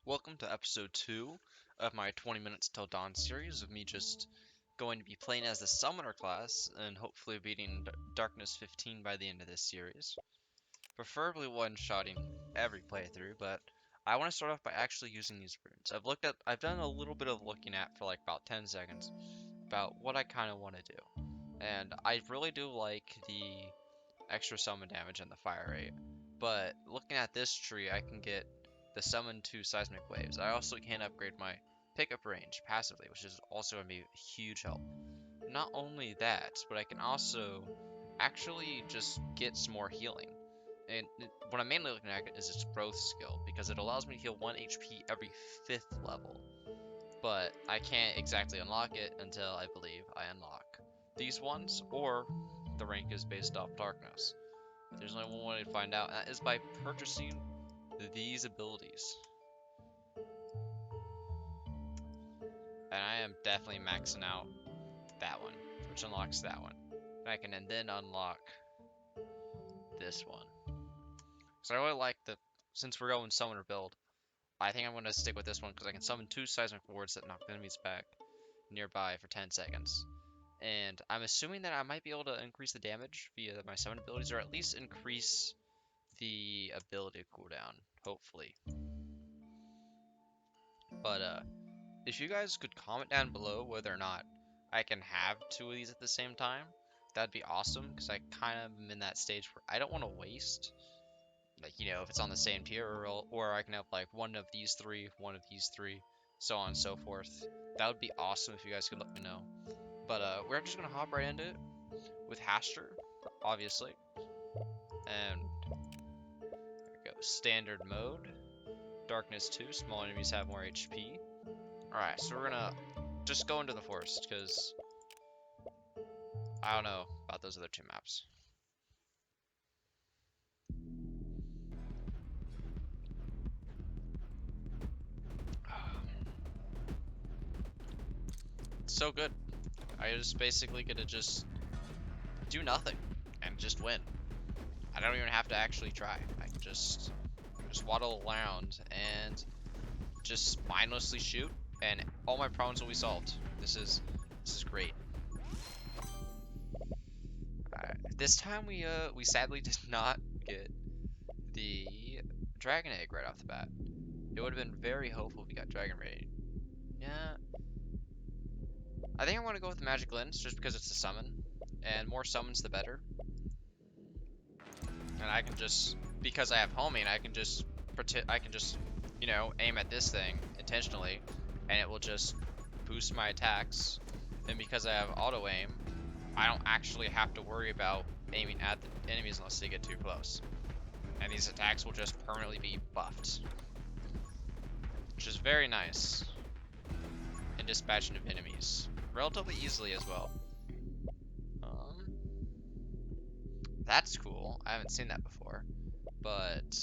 Welcome to episode 2 of my 20 Minutes Till Dawn series of me just going to be playing as the Summoner class and hopefully beating Darkness 15 by the end of this series. Preferably one-shotting every playthrough, but I want to start off by actually using these runes. I've done a little bit of looking at for like about 10 seconds about what I kind of want to do. And I really do like the extra summon damage and the fire rate. But looking at this tree, I can get the summon 2 seismic waves. I also can upgrade my pickup range passively, which is also going to be a huge help. Not only that, but I can also actually just get some more healing. And what I'm mainly looking at is its growth skill, because it allows me to heal 1 HP every 5th level. But I can't exactly unlock it until I believe I unlock these ones, or the rank is based off darkness. There's only one way to find out, and that is by purchasing these abilities. And I am definitely maxing out that one, which unlocks that one. And I can then unlock this one. So I really like since we're going summoner build, I think I'm going to stick with this one because I can summon 2 seismic wards that knock enemies back nearby for 10 seconds. And I'm assuming that I might be able to increase the damage via my summon abilities, or at least increase the ability cooldown, hopefully. But if you guys could comment down below whether or not I can have 2 of these at the same time, that'd be awesome, because I kind of am in that stage where I don't want to waste, like, if it's on the same tier, or I can have, like, one of these 3, one of these 3, so on and so forth. That would be awesome if you guys could let me know. But we're just going to hop right into it with Haster, obviously. And there we go, standard mode, darkness 2, small enemies have more HP. Alright, so we're gonna just go into the forest, because I don't know about those other 2 maps. It's so good. I just basically get to just do nothing and just win. I don't even have to actually try. I can just waddle around and just mindlessly shoot, and all my problems will be solved. This is great. This time we sadly did not get the dragon egg right off the bat. It would have been very helpful if we got dragon raid. Yeah, I think I want to go with the magic lens just because it's a summon, and more summons the better. And I can just, because I have homing, I can just aim at this thing intentionally, and it will just boost my attacks. And because I have auto aim, I don't actually have to worry about aiming at the enemies unless they get too close. And these attacks will just permanently be buffed, which is very nice in dispatching of enemies, relatively easily as well. That's cool. I haven't seen that before, but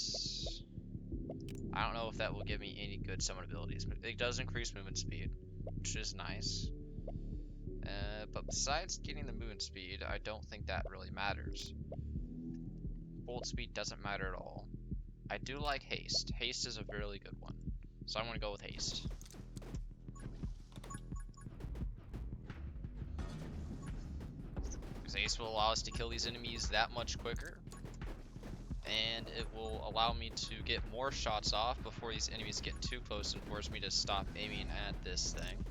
I don't know if that will give me any good summon abilities. It does increase movement speed, which is nice. But besides getting the movement speed, I don't think that really matters. Bolt speed doesn't matter at all. I do like haste. Haste is a really good one, so I'm going to go with haste. Because haste will allow us to kill these enemies that much quicker, and it will allow me to get more shots off before these enemies get too close and force me to stop aiming at this thing.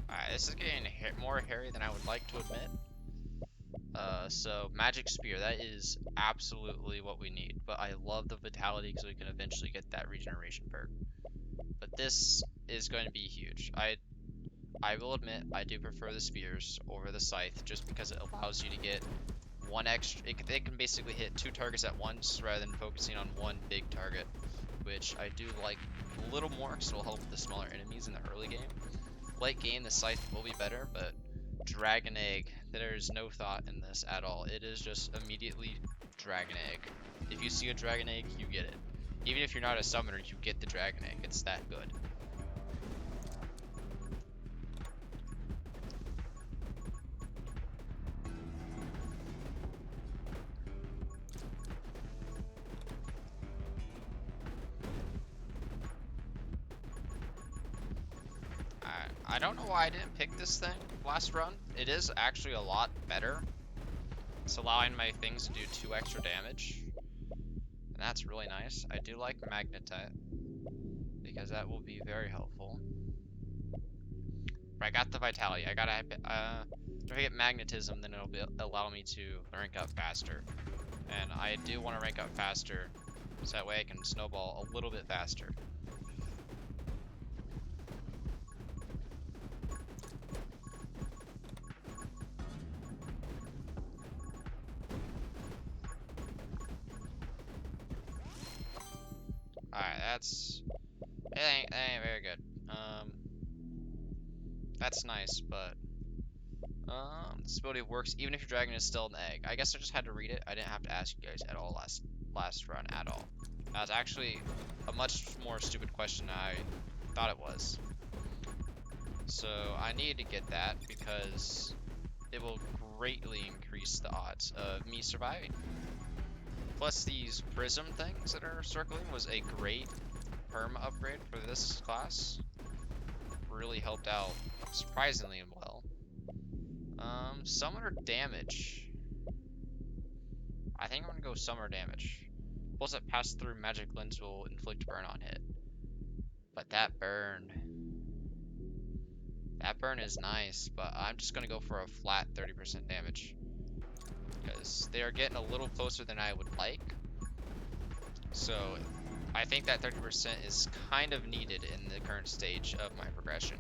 Alright, this is getting more hairy than I would like to admit. So Magic Spear, that is absolutely what we need. But I love the Vitality because we can eventually get that regeneration perk. But this is going to be huge. I will admit, I do prefer the spears over the scythe just because it allows you to get one extra. It can basically hit 2 targets at once rather than focusing on one big target, which I do like a little more because it'll help the smaller enemies in the early game. Late game, the scythe will be better, but dragon egg, there's no thought in this at all. It is just immediately dragon egg. If you see a dragon egg, you get it. Even if you're not a summoner, you get the dragon egg. It's that good. I don't know why I didn't pick this thing last run. It is actually a lot better. It's allowing my things to do 2 extra damage. And that's really nice. I do like Magnetite, because that will be very helpful. But I got the Vitality. I gotta, if I get Magnetism, then it'll allow me to rank up faster. And I do want to rank up faster, so that way I can snowball a little bit faster. Alright, that ain't very good. That's nice, but this ability works even if your dragon is still an egg. I guess I just had to read it. I didn't have to ask you guys at all last run at all. That was actually a much more stupid question than I thought it was. So I need to get that because it will greatly increase the odds of me surviving. Plus these prism things that are circling was a great perma upgrade for this class. Really helped out surprisingly well. Summoner damage. I think I'm gonna go summoner damage. Pulls that pass through magic lens will inflict burn on hit. But that burn is nice, but I'm just gonna go for a flat 30% damage. Because they are getting a little closer than I would like. So I think that 30% is kind of needed in the current stage of my progression.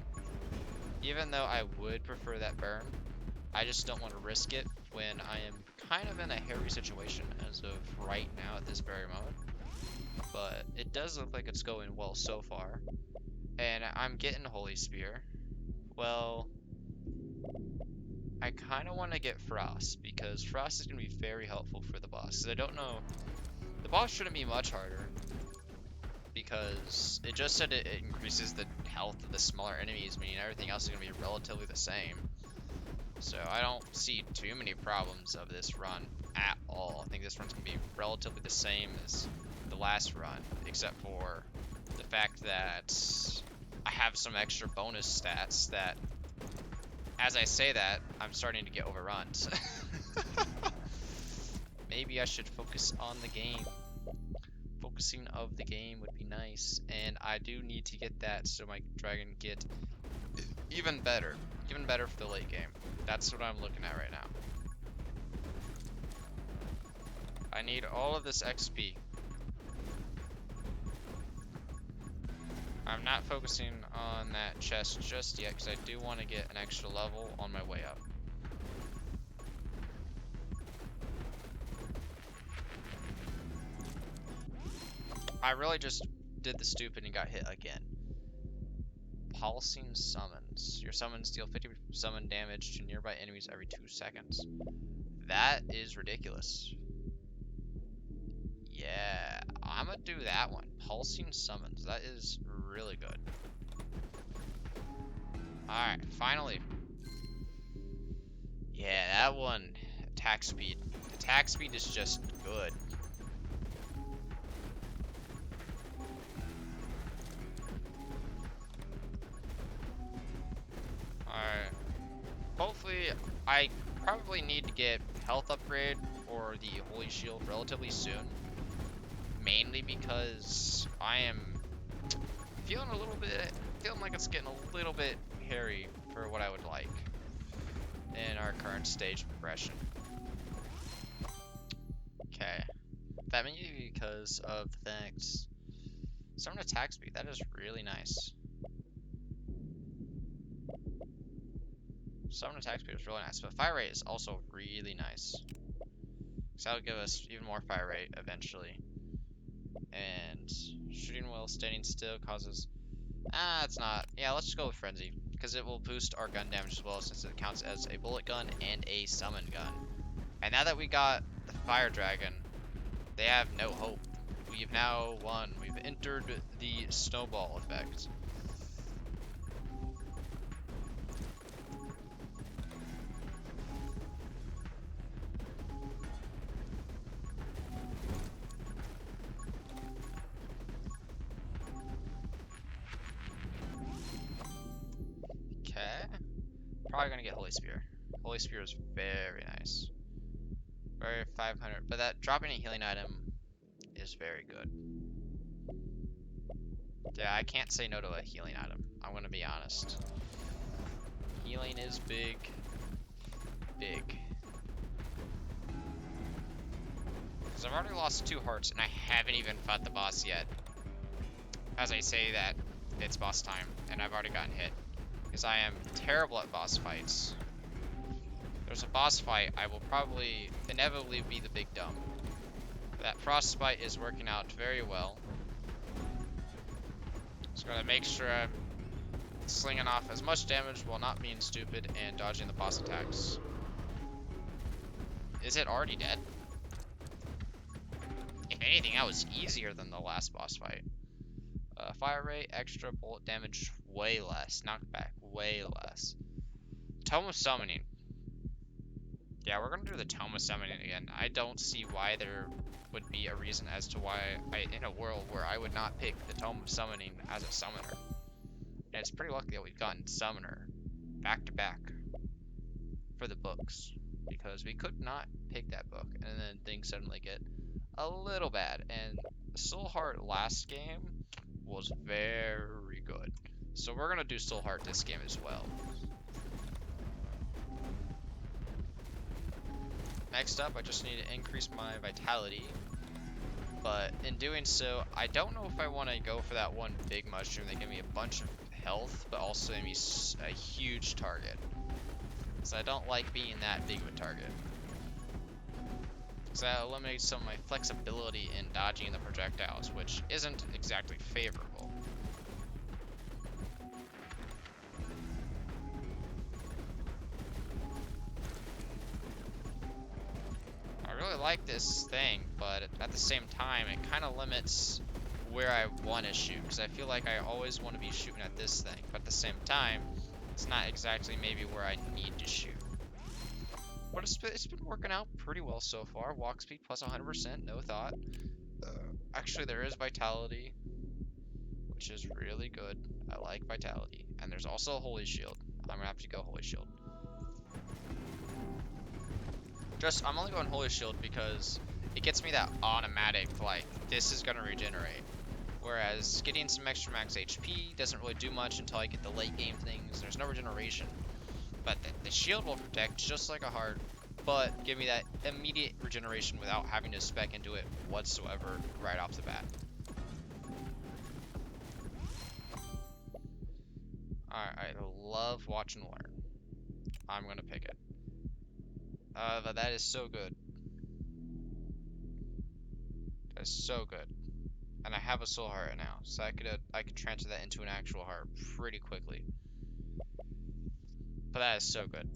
Even though I would prefer that burn, I just don't want to risk it when I am kind of in a hairy situation as of right now at this very moment. But it does look like it's going well so far. And I'm getting Holy Spear. Well, I kind of want to get Frost, because Frost is going to be very helpful for the boss. Because I don't know, the boss shouldn't be much harder, because it just said it increases the health of the smaller enemies, meaning everything else is going to be relatively the same. So I don't see too many problems of this run at all. I think this run's going to be relatively the same as the last run, except for the fact that I have some extra bonus stats that, as I say that, I'm starting to get overrun. Maybe I should focus on the game. Focusing of the game would be nice, and I do need to get that so my dragon get even better for the late game. That's what I'm looking at right now. I need all of this XP. I'm not focusing on that chest just yet because I do want to get an extra level on my way up. I really just did the stupid and got hit again. Pulsing summons. Your summons deal 50 summon damage to nearby enemies every 2 seconds. That is ridiculous. Yeah, I'm gonna do that one. Pulsing summons. That is really good. Alright, finally. Yeah, that one. Attack speed. Attack speed is just good. Alright. Hopefully, I probably need to get health upgrade or the Holy Shield relatively soon. Mainly because I am feeling like it's getting a little bit hairy for what I would like in our current stage of progression. Okay. That may be because of the fact summon attack speed. That is really nice. Summon attack speed is really nice, but fire rate is also really nice. So that'll give us even more fire rate eventually. And shooting while standing still causes... it's not. Yeah, let's just go with Frenzy, because it will boost our gun damage as well, since it counts as a bullet gun and a summon gun. And now that we got the Fire Dragon, they have no hope. We've now won. We've entered the snowball effect. probably gonna get Holy Spear. Holy Spear is very nice. Very 500, but that dropping a healing item is very good. Yeah, I can't say no to a healing item. I'm gonna be honest. Healing is big. Big. Because I've already lost 2 hearts and I haven't even fought the boss yet. As I say that, it's boss time and I've already gotten hit. Because I am terrible at boss fights. There's a boss fight, I will probably inevitably be the big dumb. That frostbite is working out very well. Just gotta make sure I'm slinging off as much damage while not being stupid and dodging the boss attacks. Is it already dead? If anything, that was easier than the last boss fight. Fire rate, extra bullet damage, way less. Knockback, way less. Tome of Summoning. Yeah, we're gonna do the Tome of Summoning again. I don't see why there would be a reason as to why in a world where I would not pick the Tome of Summoning as a summoner. And it's pretty lucky that we've gotten Summoner back to back for the books. Because we could not pick that book, and then things suddenly get a little bad. And Soul Heart last game was very good. So we're gonna do Soul Heart this game as well. Next up, I just need to increase my vitality. But in doing so, I don't know if I want to go for that one big mushroom that give me a bunch of health, but also give me a huge target. So I don't like being that big of a target. Because that eliminates some of my flexibility in dodging the projectiles, which isn't exactly favorable. I really like this thing, but at the same time, it kind of limits where I want to shoot. Because I feel like I always want to be shooting at this thing, but at the same time, it's not exactly maybe where I need to shoot. But it's been working out pretty well so far. Walk speed plus 100%, no thought. Actually, there is vitality, which is really good. I like vitality. And there's also a Holy Shield. I'm gonna have to go Holy Shield. I'm only going Holy Shield because it gets me that automatic, like, this is gonna regenerate. Whereas getting some extra max HP doesn't really do much until I get the late game things. There's no regeneration. But the shield will protect just like a heart, but give me that immediate regeneration without having to spec into it whatsoever right off the bat. Alright, I love Watch and Learn. I'm gonna pick it. That is so good. That is so good. And I have a soul heart now, so I could transfer that into an actual heart pretty quickly. But that is so good.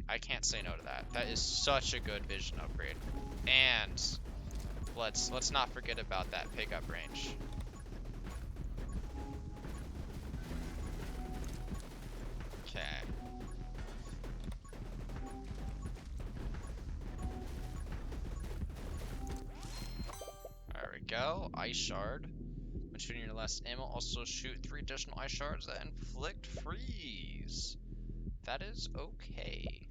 I can't say no to that. That is such a good vision upgrade. And let's not forget about that pickup range. Okay. There we go. Ice Shard. When shooting your last ammo, also shoot 3 additional ice shards that inflict freeze. That is okay.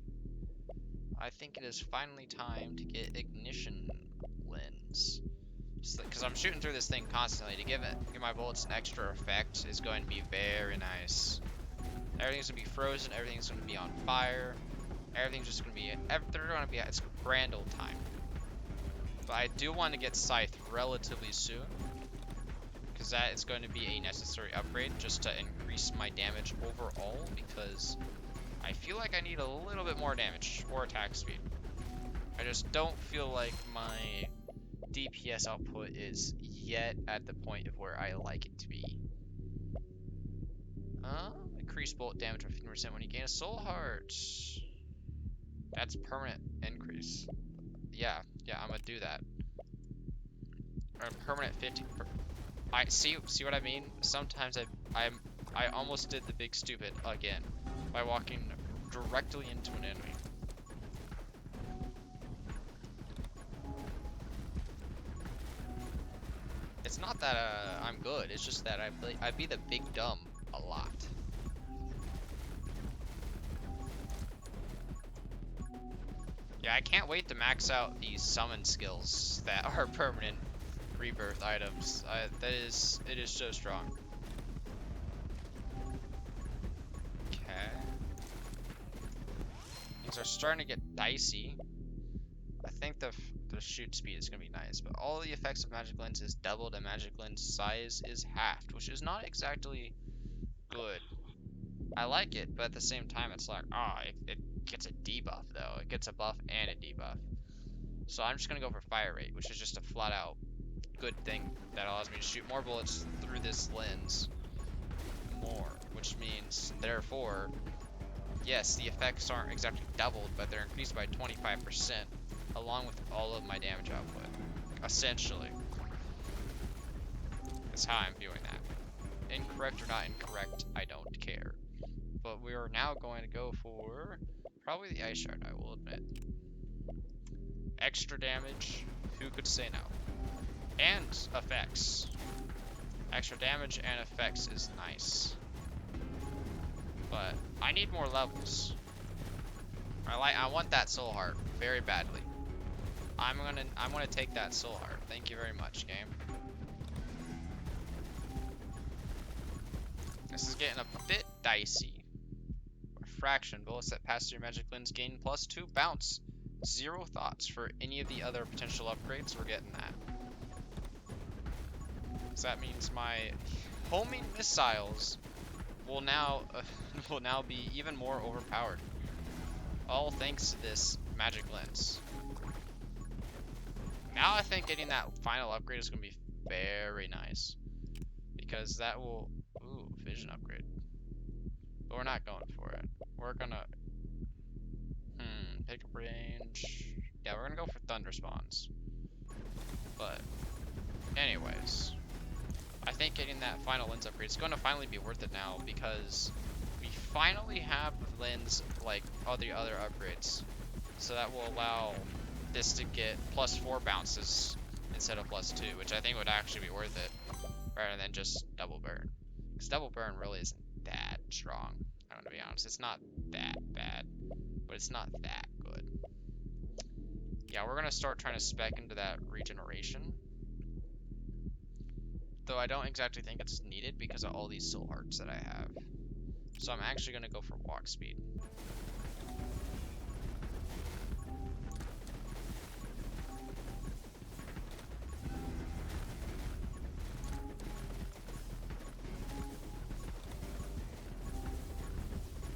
I think it is finally time to get Ignition Lens. Because I'm shooting through this thing constantly. To give my bullets an extra effect is going to be very nice. Everything's going to be frozen. Everything's going to be on fire. Everything's just going to be... They're going to be... It's grand old time. But I do want to get Scythe relatively soon. Because that is going to be a necessary upgrade just to increase my damage overall. Because I feel like I need a little bit more damage or attack speed. I just don't feel like my DPS output is yet at the point of where I like it to be. Increase bullet damage by 15% when you gain a soul heart. That's permanent increase. Yeah, I'm gonna do that. Or a permanent 50. I see what I mean. Sometimes I almost did the big stupid again by walking directly into an enemy. It's not that I'm good. It's just that I be the big dumb a lot. Yeah, I can't wait to max out these summon skills that are permanent rebirth items. It is so strong. Okay. Things are starting to get dicey. I think the shoot speed is going to be nice, but all the effects of Magic Lens is doubled and Magic Lens size is halved, which is not exactly good. I like it, but at the same time, it's like, it gets a debuff though. It gets a buff and a debuff. So I'm just going to go for Fire Rate, which is just a flat out good thing that allows me to shoot more bullets through this lens more, which means, therefore, yes, the effects aren't exactly doubled, but they're increased by 25%, along with all of my damage output, essentially. That's how I'm viewing that. Incorrect or not incorrect, I don't care. But we are now going to go for probably the Ice Shard, I will admit. Extra damage, who could say no? And effects. Extra damage and effects is nice. But I need more levels. I want that soul heart very badly. I'm gonna take that soul heart. Thank you very much, game. This is getting a bit dicey. Refraction, bullets that pass through Magic Lens gain +2 bounce. 0 thoughts for any of the other potential upgrades. We're getting that. So that means my homing missiles will now be even more overpowered. All thanks to this Magic Lens. Now I think getting that final upgrade is going to be very nice. Because that will... Ooh, vision upgrade. But we're not going for it. We're gonna... pick up range... Yeah, we're gonna go for Thunder Spawns. But... anyways... I think getting that final lens upgrade is going to finally be worth it now, because we finally have lens like all the other upgrades. So that will allow this to get +4 bounces instead of +2, which I think would actually be worth it, rather than just double burn. Because double burn really isn't that strong. I'm gonna be honest, it's not that bad, but it's not that good. Yeah, we're gonna start trying to spec into that regeneration. Though I don't exactly think it's needed because of all these soul hearts that I have. So I'm actually going to go for walk speed.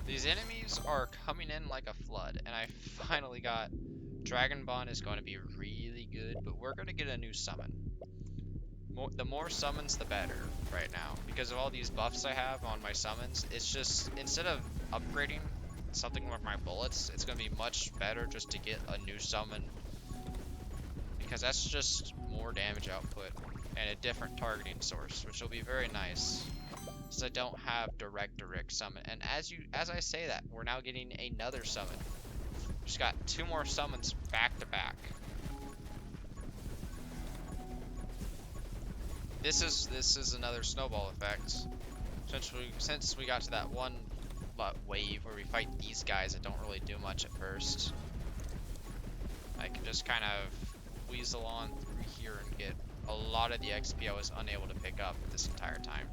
These enemies are coming in like a flood, and I finally got Dragon Bond is going to be really good, but we're going to get a new summon. The more summons, the better right now. Because of all these buffs I have on my summons, it's just, instead of upgrading something with my bullets, it's going to be much better just to get a new summon. Because that's just more damage output and a different targeting source, which will be very nice. Since I don't have direct summon. And as I say that, we're now getting another summon. Just got 2 more summons back to back. This is another snowball effect. Since we got to that one wave where we fight these guys that don't really do much at first, I can just kind of weasel on through here and get a lot of the XP I was unable to pick up this entire time.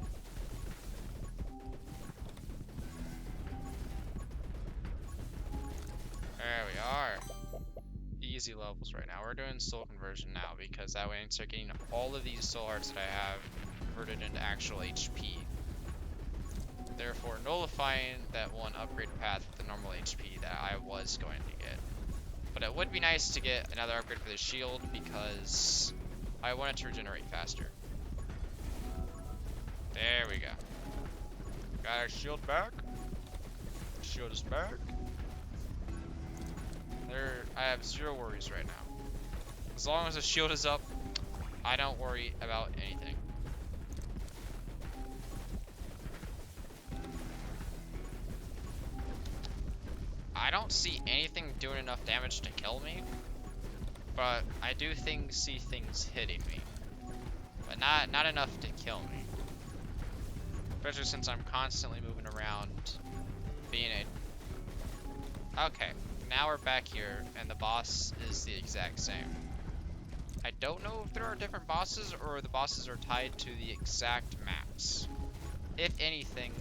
There we are. Easy levels right now. We're doing soul conversion now because that way I can start getting all of these soul hearts that I have converted into actual HP. Therefore nullifying that one upgrade path with the normal HP that I was going to get. But it would be nice to get another upgrade for the shield because I want it to regenerate faster. There we go. Got our shield back. Shield is back. I have 0 worries right now. As long as the shield is up, I don't worry about anything. I don't see anything doing enough damage to kill me, but I do see things hitting me, but not enough to kill me. Especially since I'm constantly moving around, being a... Okay. now we're back here, and the boss is the exact same. I don't know if there are different bosses, or the bosses are tied to the exact maps. If anything,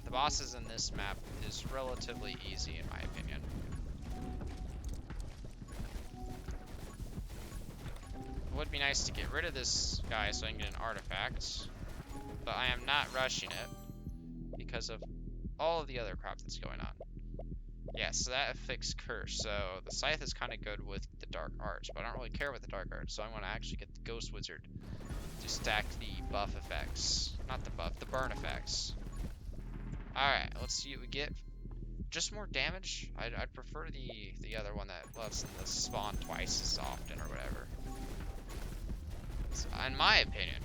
the bosses in this map is relatively easy, in my opinion. It would be nice to get rid of this guy so I can get an artifact, but I am not rushing it because of all of the other crap that's going on. Yeah, so that affects Curse, so the Scythe is kind of good with the Dark Arts, but I don't really care about the Dark Arts, so I want to actually get the Ghost Wizard to stack the buff effects. Not the buff, the burn effects. Alright, let's see what we get. Just more damage? I'd prefer the other one that lets them spawn twice as often or whatever. So, in my opinion,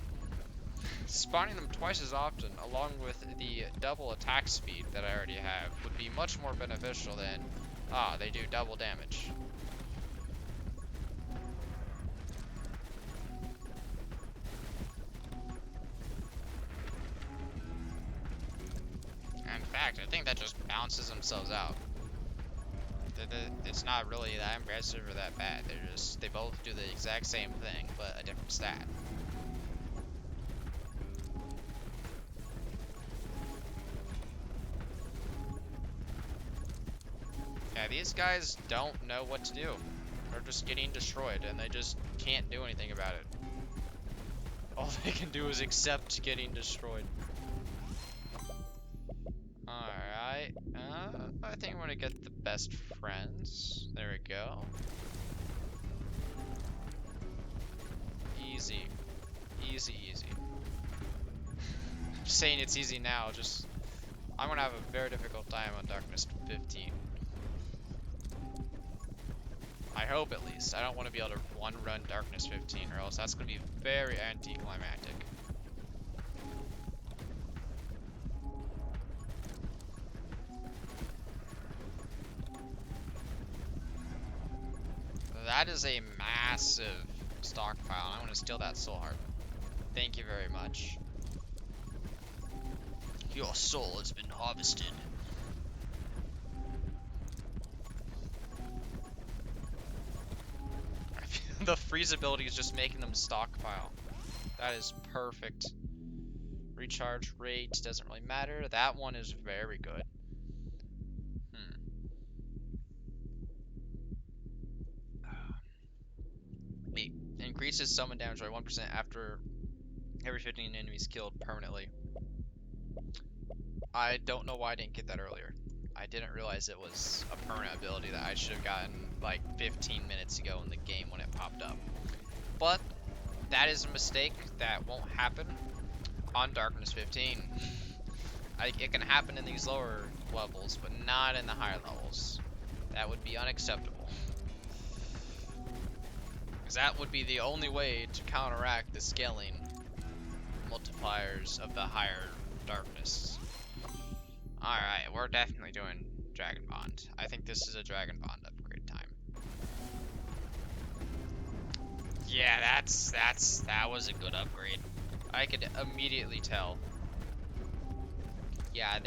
spawning them twice as often, along with the double attack speed that I already have, would be much more beneficial than, they do double damage. In fact, I think that just balances themselves out. It's not really that impressive or that bad. They both do the exact same thing, but a different stat. Yeah, these guys don't know what to do. They're just getting destroyed, and they just can't do anything about it. All they can do is accept getting destroyed. Alright, I think I'm gonna get the best friends. There we go. Easy. Easy, easy. I'm saying it's easy now, just... I'm gonna have a very difficult time on Darkness 15. I hope, at least. I don't want to be able to one-run Darkness 15, or else that's going to be very anticlimactic. That is a massive stockpile, and I want to steal that soul heart. Thank you very much. Your soul has been harvested. The freeze ability is just making them stockpile. That is perfect. Recharge rate doesn't really matter. That one is very good. It increases summon damage by 1% after every 15 enemies killed permanently. I don't know why I didn't get that earlier. I didn't realize it was a permanent ability that I should have gotten like 15 minutes ago in the game when it popped up. But that is a mistake that won't happen on Darkness 15. It can happen in these lower levels, but not in the higher levels. That would be unacceptable. Because that would be the only way to counteract the scaling multipliers of the higher darkness. Alright, we're definitely doing Dragon Bond. I think this is a Dragon Bond upgrade time. Yeah, that was a good upgrade. I could immediately tell. Yeah,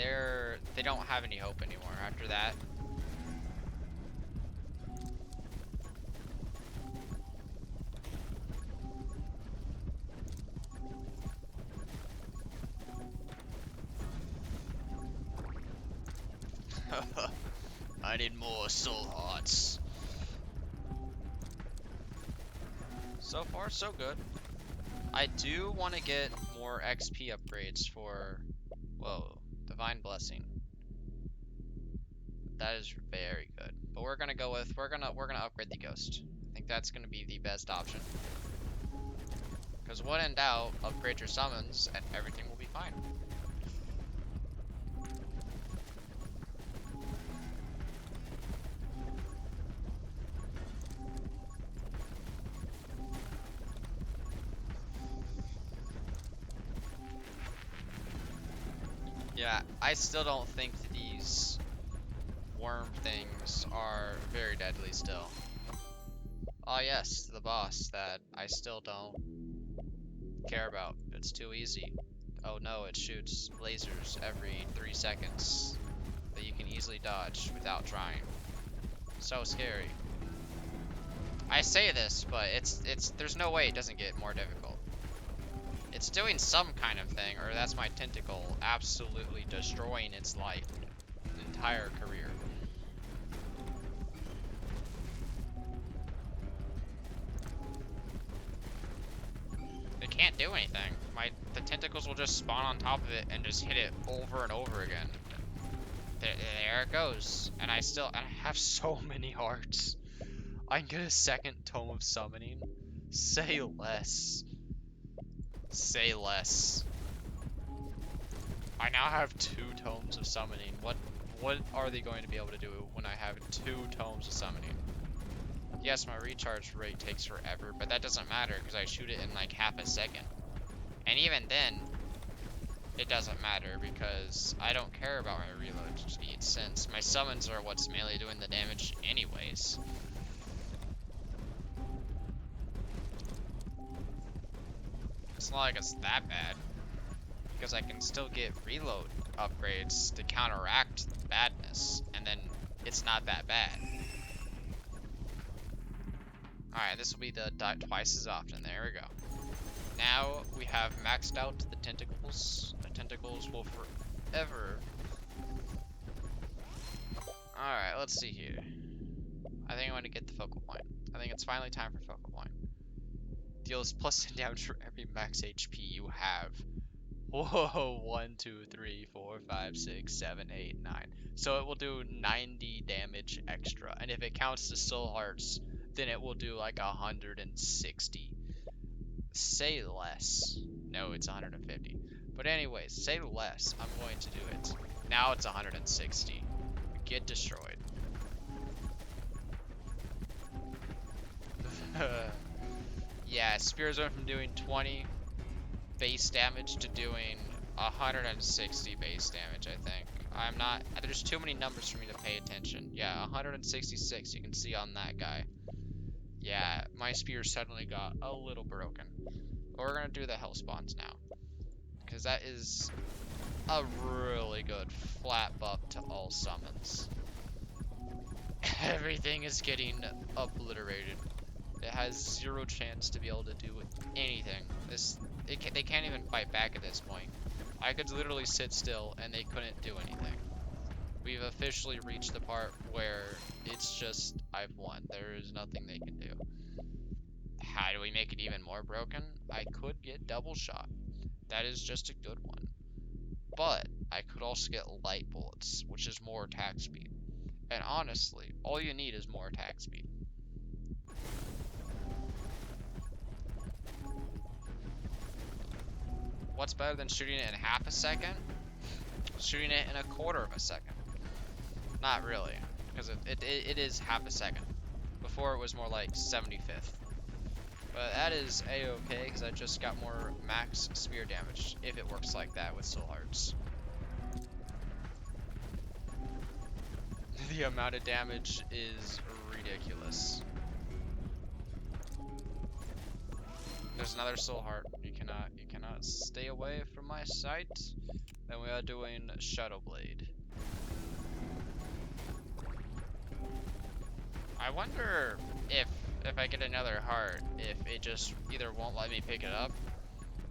they don't have any hope anymore after that. I need more soul hearts. So far, so good. I do want to get more XP upgrades for, whoa, Divine Blessing. That is very good. But we're gonna go with we're gonna upgrade the Ghost. I think that's gonna be the best option. Because when in doubt, upgrade your summons and everything will be fine. Yeah, I still don't think these worm things are very deadly still. Oh yes, the boss that I still don't care about. It's too easy. Oh no, it shoots lasers every 3 seconds that you can easily dodge without trying. So scary. I say this, but there's no way it doesn't get more difficult. It's doing some kind of thing, or that's my tentacle absolutely destroying its life, entire career. It can't do anything. The tentacles will just spawn on top of it and just hit it over and over again. There it goes. And I have so many hearts. I can get a second Tome of Summoning. Say less. Say less. I now have 2 Tomes of Summoning. What are they going to be able to do when I have 2 Tomes of Summoning? Yes, my recharge rate takes forever, but that doesn't matter because I shoot it in like half a second. And even then, it doesn't matter because I don't care about my reload speed since my summons are what's mainly doing the damage anyways. It's not like it's that bad because I can still get reload upgrades to counteract the badness, and then it's not that bad. Alright, this will be the die twice as often. There we go. Now we have maxed out the tentacles. The tentacles will forever. Alright, let's see here. I think I want to get the focal point. I think it's finally time for focal point. Deals plus 10 damage for every max HP you have. Whoa, 1, 2, 3, 4, 5, 6, 7, 8, 9. So it will do 90 damage extra. And if it counts the soul hearts, then it will do like 160. Say less. No, it's 150. But anyways, say less. I'm going to do it. Now it's 160. Get destroyed. Yeah, spears went from doing 20 base damage to doing 160 base damage, I think. I'm not... There's too many numbers for me to pay attention. Yeah, 166 you can see on that guy. Yeah, my spear suddenly got a little broken. We're gonna do the hell spawns now, because that is a really good flat buff to all summons. Everything is getting obliterated. It has 0 chance to be able to do anything. They can't even fight back at this point. I could literally sit still and they couldn't do anything. We've officially reached the part where it's just, I've won. There is nothing they can do. How do we make it even more broken? I could get double shot. That is just a good one. But I could also get light bullets, which is more attack speed. And honestly, all you need is more attack speed. What's better than shooting it in half a second? Shooting it in a quarter of a second. Not really, because it is half a second. Before it was more like 75th. But that is a-okay, because I just got more max spear damage, if it works like that with soul hearts. The amount of damage is ridiculous. There's another soul heart. You cannot stay away from my sight. Then we are doing Shadow Blade. I wonder if I get another heart, if it just either won't let me pick it up,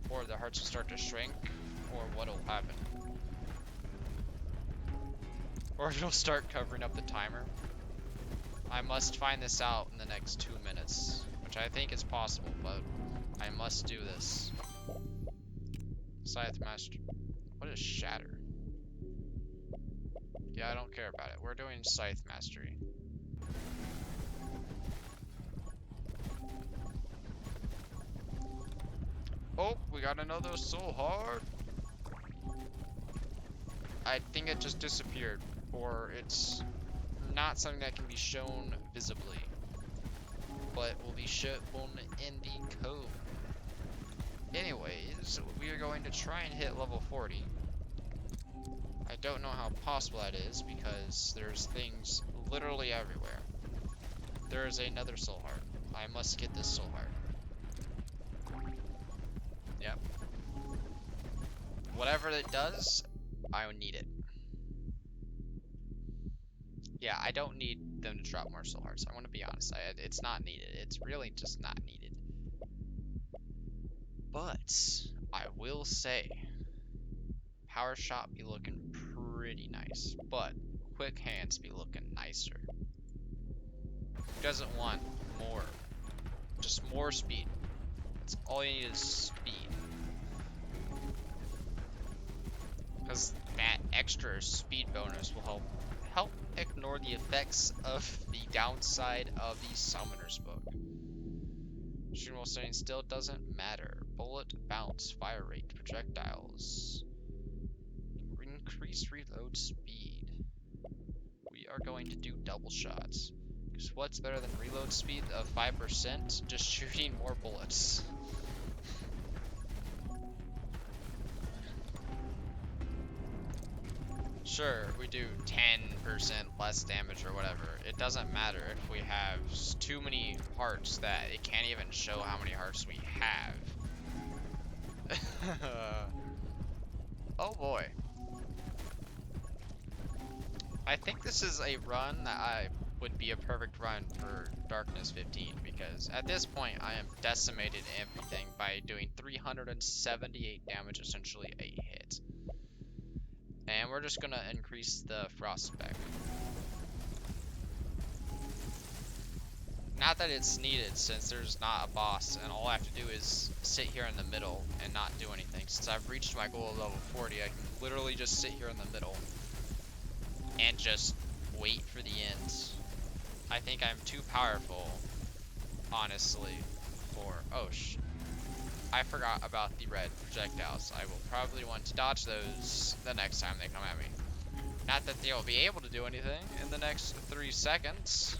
or the hearts will start to shrink, or what'll happen. Or it'll start covering up the timer. I must find this out in the next 2 minutes, which I think is possible, but I must do this. Scythe Master. What is Shatter? Yeah, I don't care about it. We're doing Scythe Mastery. Oh, we got another soul heart. I think it just disappeared, or it's not something that can be shown visibly, but will be shown in the code. Anyways, we are going to try and hit level 40. I don't know how possible that is because there's things literally everywhere. There is another soul heart. I must get this soul heart. Yep. Whatever it does, I need it. Yeah, I don't need them to drop more soul hearts. I want to be honest. It's not needed. It's really just not needed. But I will say, Power Shot be looking pretty nice, but Quick Hands be looking nicer. Who doesn't want more? Just more speed. That's all you need is speed. Because that extra speed bonus will help ignore the effects of the downside of the Summoner's Book. Shooting while standing still doesn't matter. Bullet, bounce, fire rate, projectiles. Increase reload speed. We are going to do double shots. Because what's better than reload speed of 5%? Just shooting more bullets. Sure, we do 10% less damage or whatever. It doesn't matter if we have too many hearts that it can't even show how many hearts we have. Oh boy. I think this is a run that would be a perfect run for Darkness 15 because at this point I am decimated everything by doing 378 damage, essentially a hit. And we're just gonna increase the frost spec. Not that it's needed since there's not a boss and all I have to do is sit here in the middle and not do anything. Since I've reached my goal of level 40, I can literally just sit here in the middle and just wait for the end. I think I'm too powerful, honestly, for... Oh, I forgot about the red projectiles. I will probably want to dodge those the next time they come at me. Not that they'll be able to do anything in the next 3 seconds.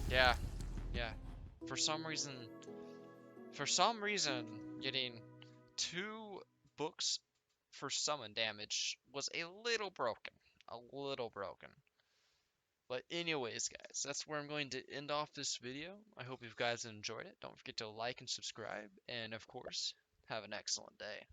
Yeah, yeah. For some reason, getting 2 books for summon damage was a little broken. A little broken. But anyways, guys, that's where I'm going to end off this video. I hope you guys enjoyed it. Don't forget to like and subscribe. And of course, have an excellent day.